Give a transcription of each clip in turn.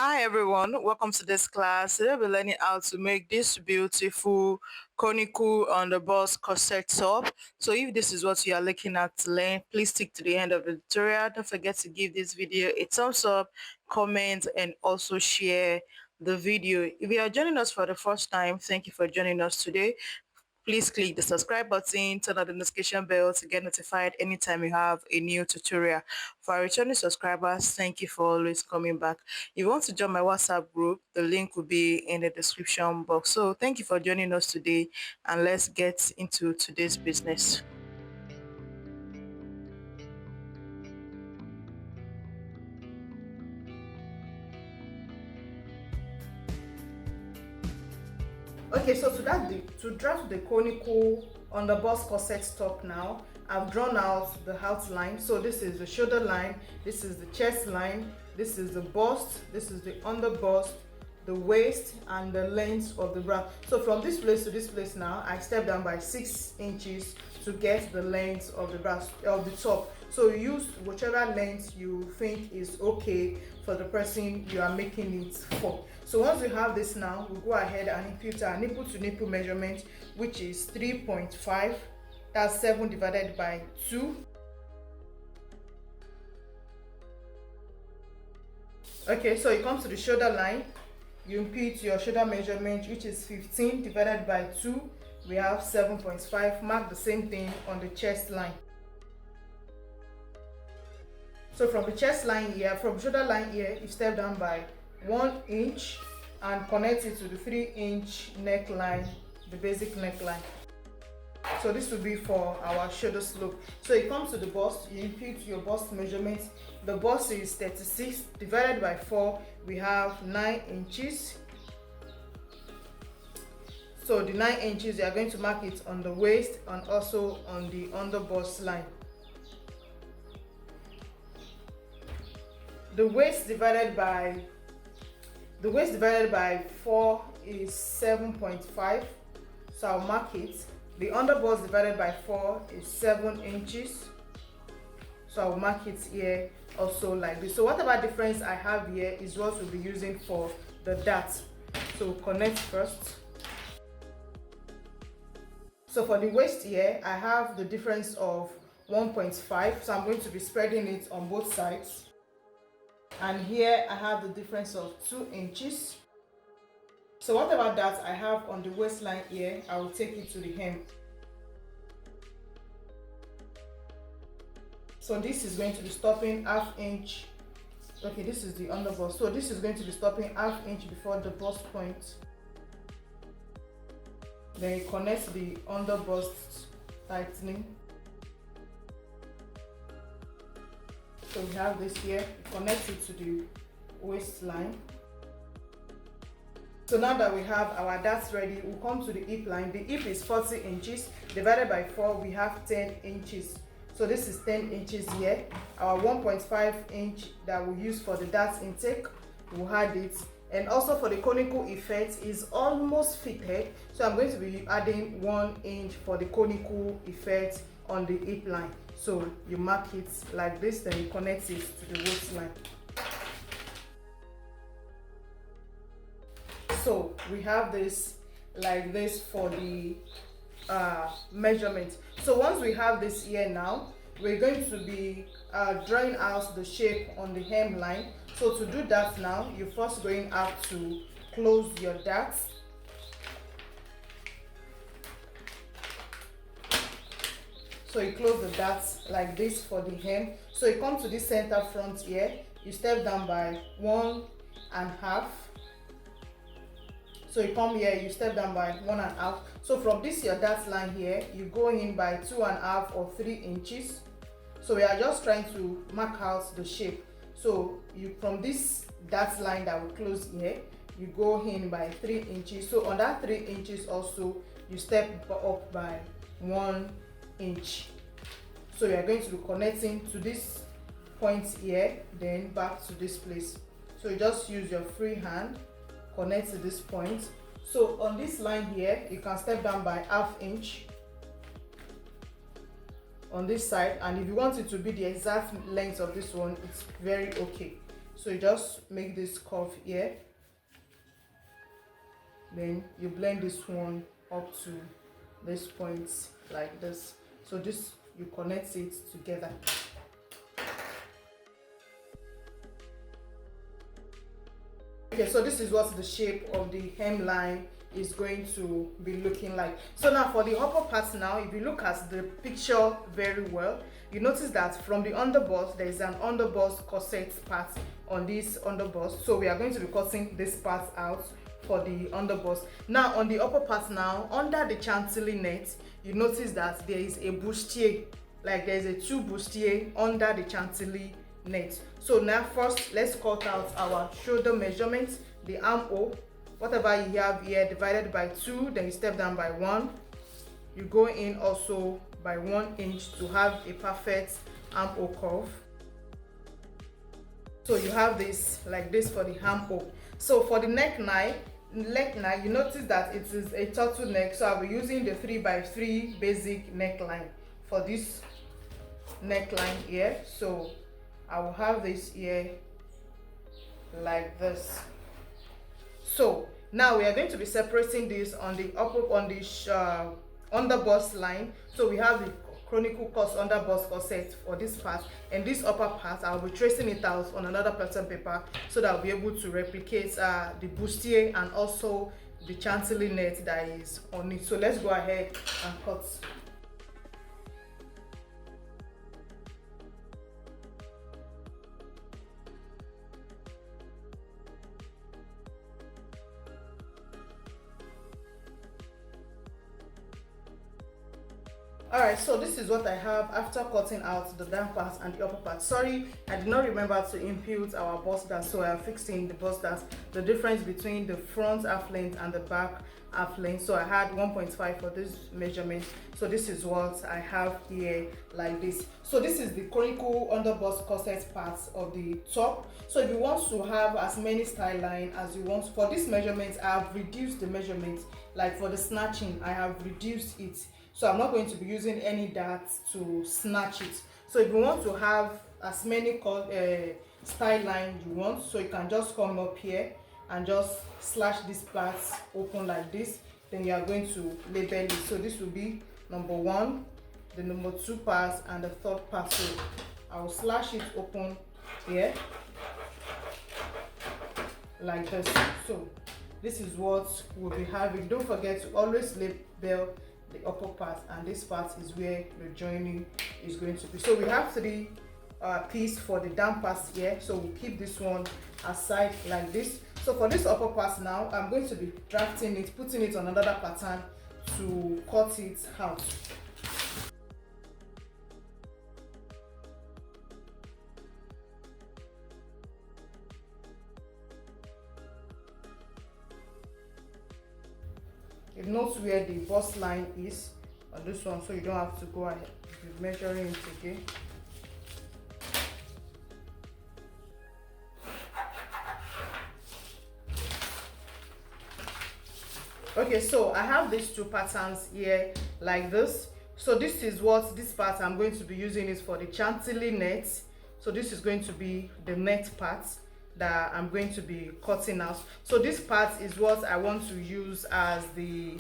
Hi everyone, welcome to this class. Today we'll be learning how to make this beautiful conical underbust corset top. So if this is what you are looking at to learn, please stick to the end of the tutorial. Don't forget to give this video a thumbs up, comment, and also share the video. If you are joining us for the first time, thank you for joining us today. Please click the subscribe button, turn on the notification bell to get notified anytime you have a new tutorial. For our returning subscribers, thank you for always coming back. If you want to join my WhatsApp group, the link will be in the description box. So thank you for joining us today, and let's get into today's business. Okay, so to draft the conical underbust corset top now, I've drawn out the outline. So this is the shoulder line, this is the chest line, this is the bust, this is the underbust, the waist, and the length of the bra. So from this place to this place now, I step down by 6 inches to get the length of the bra of the top. So use whichever length you think is okay for the person you are making it for. So once we have this now, we'll go ahead and impute our nipple to nipple measurement, which is 3.5. That's 7 divided by 2. Okay, so you come to the shoulder line, you impute your shoulder measurement, which is 15 divided by 2. We have 7.5. Mark the same thing on the chest line. So from the chest line here, from shoulder line here, you step down by 1 inch and connect it to the 3-inch neckline, the basic neckline. So this will be for our shoulder slope. So it comes to the bust, you impute your bust measurement. The bust is 36 divided by 4. We have 9 inches. So the 9 inches, you are going to mark it on the waist and also on the underbust line. The waist divided by 4 is 7.5. So I'll mark it. The underbust divided by 4 is 7 inches. So I'll mark it here also like this. So whatever difference I have here is what we'll be using for the dart. So connect first. So for the waist here, I have the difference of 1.5. So I'm going to be spreading it on both sides. And here I have the difference of 2 inches. So whatever that I have on the waistline here, I will take it to the hem. So this is going to be stopping ½ inch. Okay, this is the underbust. So this is going to be stopping ½ inch before the bust point. Then you connect the underbust tightening. So we have this here, connect it to the waistline. So now that we have our darts ready, we'll come to the hip line. The hip is 40 inches, divided by 4, we have 10 inches. So this is 10 inches here. Our 1.5 inch that we use for the dart intake, we'll add it. And also for the conical effect is almost fitted. So I'm going to be adding 1 inch for the conical effect on the hip line. So you mark it like this, then you connect it to the waistline. So we have this like this for the measurement. So once we have this here now, we're going to be drawing out the shape on the hemline. So to do that now, you're first going to have to close your darts. So you close the darts like this for the hem. So you come to this center front here, you step down by 1.5. So you come here, you step down by 1.5. So from this your dart line here, you go in by 2.5 or 3 inches. So we are just trying to mark out the shape. So you from this dart line that we close here, you go in by 3 inches. So on that 3 inches also, you step up by 1 inch. So you are going to be connecting to this point here, then back to this place. So you just use your free hand, connect to this point. So on this line here, you can step down by ½ inch on this side, and if you want it to be the exact length of this one, it's very okay. So you just make this curve here, then you blend this one up to this point like this. So this, you connect it together. Okay, so this is what the shape of the hemline is going to be looking like. So now for the upper part, now if you look at the picture very well, you notice that from the underbust there is an underbust corset part on this underbust. So we are going to be cutting this part out for the underbust. Now on the upper part, now under the chantilly net, you notice that there is a bustier, like there is a two bustier under the chantilly net. So now first let's cut out our shoulder measurements, the armhole, whatever you have here, divided by 2, then you step down by 1, you go in also by 1 inch to have a perfect armhole curve. So you have this like this for the armhole. So for the neckline, you notice that it is a turtleneck, so I'll be using the 3x3 basic neckline for this neckline here. So I will have this here like this. So now we are going to be separating this on the upper, on the underbust line. So we have the conical underbust corset for this part, and this upper part I'll be tracing it out on another pattern paper so that I'll be able to replicate the bustier and also the chantilly net that is on it. So let's go ahead and cut. Alright, so this is what I have after cutting out the down part and the upper part. Sorry, I did not remember to impute our bust dart, so I am fixing the bust dart, the difference between the front half length and the back half length. So I had 1.5 for this measurement. So this is what I have here like this. So this is the conical underbust corset part of the top. So if you want to have as many style line as you want, for this measurement I have reduced the measurement. Like for the snatching, I have reduced it. So I'm not going to be using any dart to snatch it. So if you want to have as many style line you want, so you can just come up here and just slash this part open like this. Then you are going to label it. So this will be number 1, the number 2 part, and the 3rd part. So I will slash it open here like this. So this is what we'll be having. Don't forget to always label the upper part, and this part is where the joining is going to be. So we have 3 pieces for the down parts here, so we'll keep this one aside like this. So for this upper part now, I'm going to be drafting it, putting it on another pattern to cut it out. It knows where the bust line is on this one, so you don't have to go ahead with measuring it again. Okay, so I have these 2 patterns here like this. So this is what this part I'm going to be using is for the chantilly net. So this is going to be the net part that I'm going to be cutting out. So this part is what I want to use as the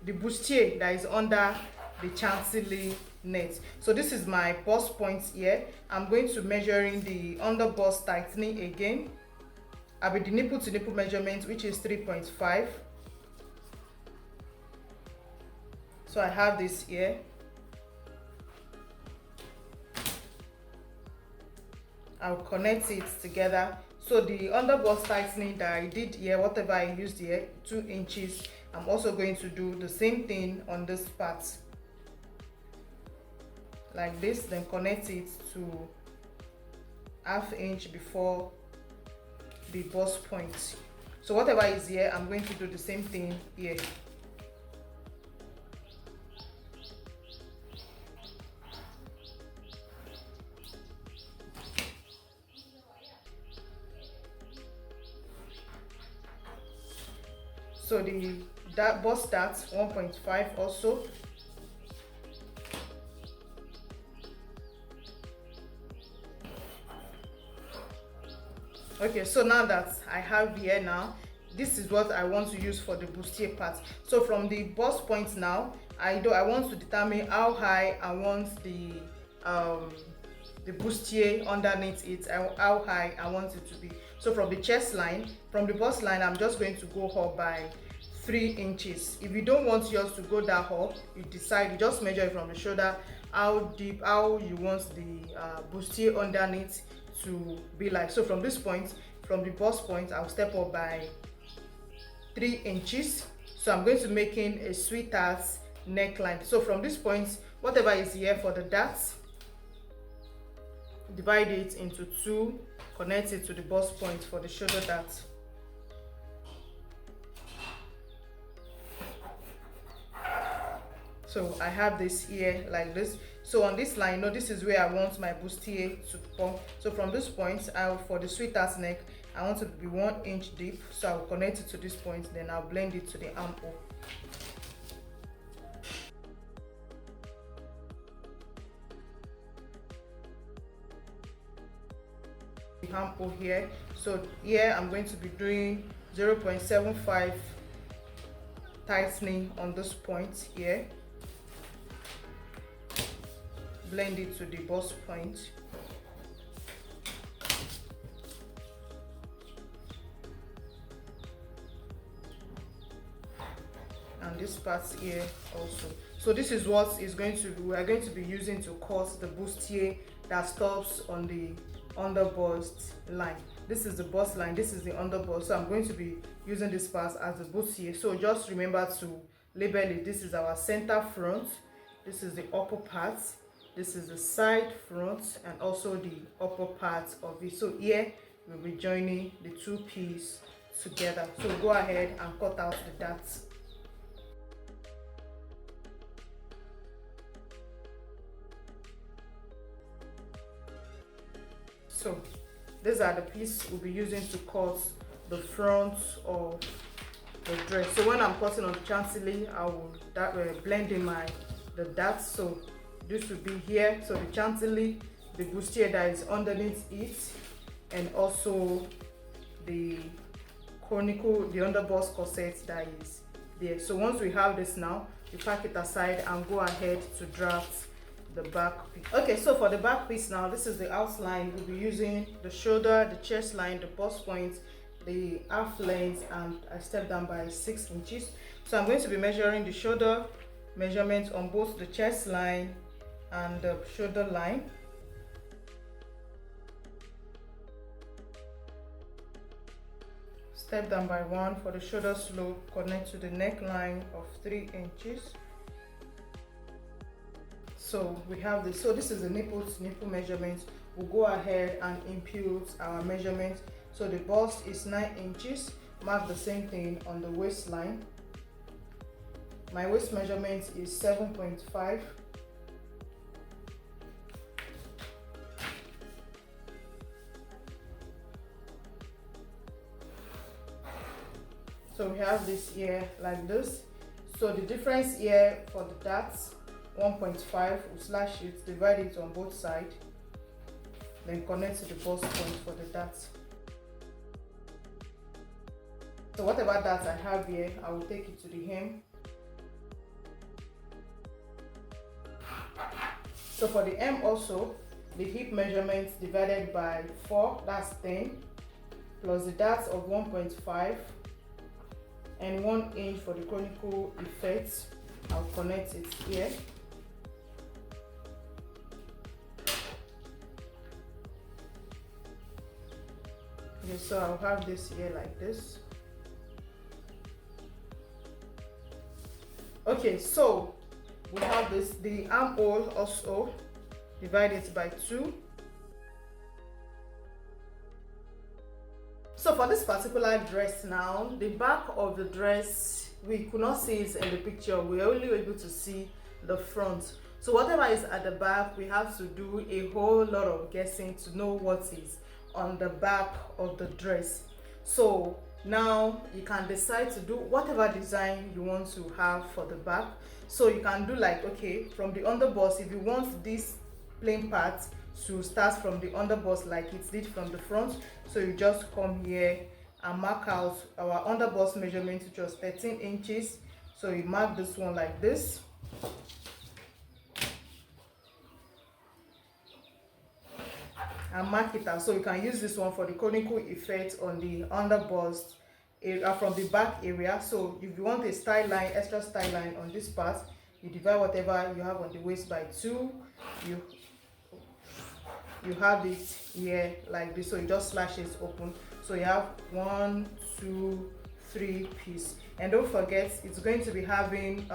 bustier that is under the chantilly net. So this is my bust points here. I'm going to measuring the underbust tightening again. I'll be the nipple to nipple measurement, which is 3.5. So I have this here. I'll connect it together. So the underbust tightening that I did here, whatever I used here, 2 inches, I'm also going to do the same thing on this part like this, then connect it to 1/2 inch before the bust point. So whatever is here, I'm going to do the same thing here. So that bust dart 1.5 also. Okay, so now that I have here now, this is what I want to use for the bustier part. So from the bust point now, I want to determine how high I want the bustier underneath it, how high I want it to be. So from the chest line, from the bust line, I'm just going to go up by 3 inches. If you don't want yours to go that up, you just measure it from the shoulder, how deep, how you want the bustier underneath to be like. So from this point, from the bust point, I'll step up by 3 inches. So I'm going to make in a sweetheart neckline. So from this point, whatever is here for the darts, divide it into 2, connect it to the bust point for the shoulder dart. So I have this here like this. So on this line, this is where I want my bustier to come. So from this point, for the sweetheart neck, I want it to be 1 inch deep. So I'll connect it to this point, then I'll blend it to the armhole. The armhole here. So here I'm going to be doing 0.75 tightening on this point here. Blend it to the bust point. And this part here also. So this is what we are going to be using to cut the bustier that stops on the underbust line. This is the bust line, this is the underbust. So I'm going to be using this part as the bustier. So just remember to label it. This is our center front, this is the upper part, this is the side front, and also the upper part of it. So here we'll be joining the 2 pieces together. So go ahead and cut out the darts. So these are the pieces we'll be using to cut the front of the dress. So when I'm cutting on the chantilly, I will blend in the darts. So this will be here. So the chantilly, the bustier that is underneath it, and also the underbust corset that is there. So once we have this now, we pack it aside and go ahead to draft the back piece. Okay, so for the back piece now, this is the outline. We'll be using the shoulder, the chest line, the bust point, the half length, and I step down by 6 inches. So I'm going to be measuring the shoulder measurements on both the chest line and the shoulder line. Step down by 1 for the shoulder slope, connect to the neckline of 3 inches. So we have this. So this is the nipple to nipple measurement. We'll go ahead and impute our measurement. So the bust is 9 inches. Mark the same thing on the waistline. My waist measurement is 7.5. So we have this here like this. So the difference here for the darts, 1.5, we'll slash it, divide it on both sides, then connect to the bust point for the darts. So whatever darts I have here, I will take it to the hem. So for the hem also, the hip measurement divided by 4, that's 10, plus the darts of 1.5 and 1 inch for the conical effect. I'll connect it here. Okay, so I'll have this here like this. Okay, so we have this, the armhole also, divide it by 2. So for this particular dress now, the back of the dress, we could not see it in the picture. We're only able to see the front. So whatever is at the back, we have to do a whole lot of guessing to know what is on the back of the dress. So now you can decide to do whatever design you want to have for the back. So you can do like, okay, from the underbust, if you want this plain part to start from the underbust like it did from the front. So you just come here and mark out our underbust measurement, which was 13 inches. So you mark this one like this, and mark it out. So you can use this one for the conical effect on the underbust area from the back area. So if you want a style line, extra style line on this part, you divide whatever you have on the waist by 2. You have it here like this, so you just slash it open. So you have 1, 2, 3 pieces. And don't forget, it's going to be having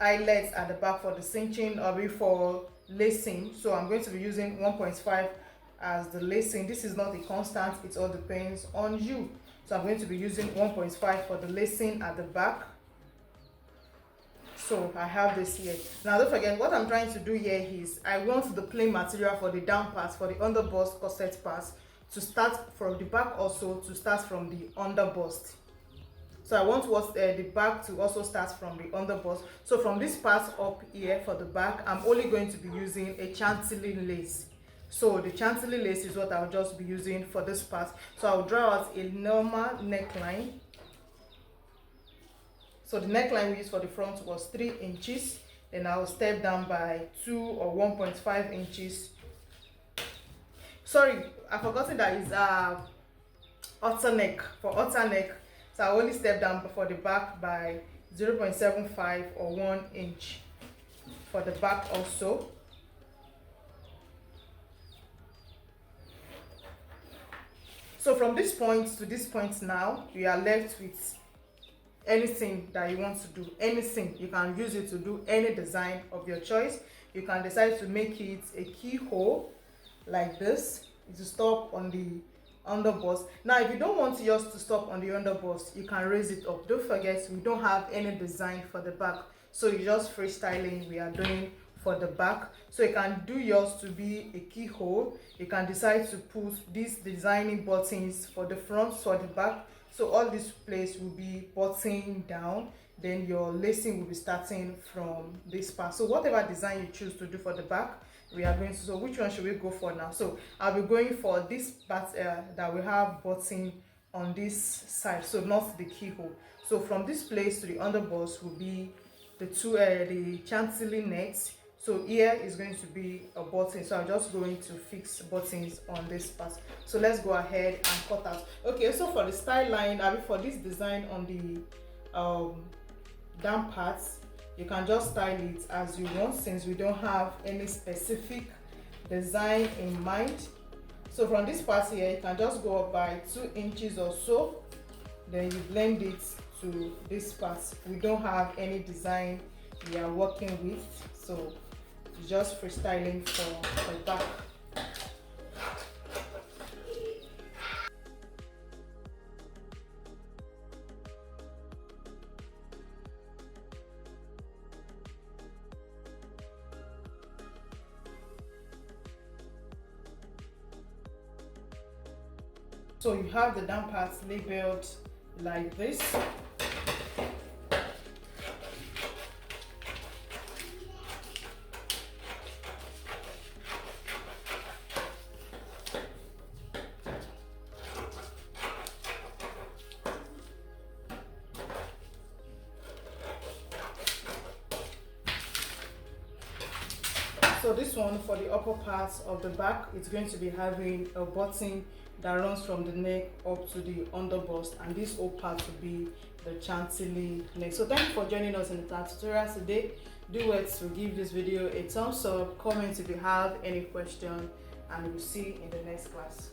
eyelets at the back for the cinching or for lacing. So I'm going to be using 1.5 as the lacing. This is not a constant, it all depends on you. So I'm going to be using 1.5 for the lacing at the back. So I have this here. Now don't forget, what I'm trying to do here is I want the plain material for the down part, for the underbust corset part, to start from the back, also to start from the underbust. So I want the back to also start from the underbust. So from this part up here for the back, I'm only going to be using a chantilly lace. So the chantilly lace is what I'll just be using for this part. So I'll draw out a normal neckline. So the neckline we used for the front was 3 inches. Then I'll step down by 2 or 1.5 inches. Sorry, I've forgotten that is outer neck, for outer neck. So I only step down for the back by 0.75 or 1 inch for the back also. So from this point to this point now, you are left with anything that you want to do. Anything, you can use it to do any design of your choice. You can decide to make it a keyhole like this to stop on the underbust. Now if you don't want yours to stop on the underbust, you can raise it up. Don't forget, we don't have any design for the back, so you just freestyling we are doing for the back. So you can do yours to be a keyhole. You can decide to put these designing buttons for the front, for the back. So all this place will be buttoning down, then your lacing will be starting from this part. So whatever design you choose to do for the back, we are going to. So which one should we go for now? So I'll be going for this part that we have button on this side, so not the keyhole. So from this place to the underbust will be the chantilly nets. So here is going to be a button, so I'm just going to fix buttons on this part. So let's go ahead and cut out. Okay, so for the style line, I mean for this design on the down parts, you can just style it as you want, since we don't have any specific design in mind. So from this part here, you can just go up by 2 inches or so, then you blend it to this part. We don't have any design we are working with, so just freestyling for the back. So you have the down parts labeled like this. So this one for the upper part of the back, it's going to be having a button that runs from the neck up to the underbust, and this whole part will be the chantilly neck. So thank you for joining us in the class tutorial today. Do it to give this video a thumbs up, comment if you have any question, and we'll see you in the next class.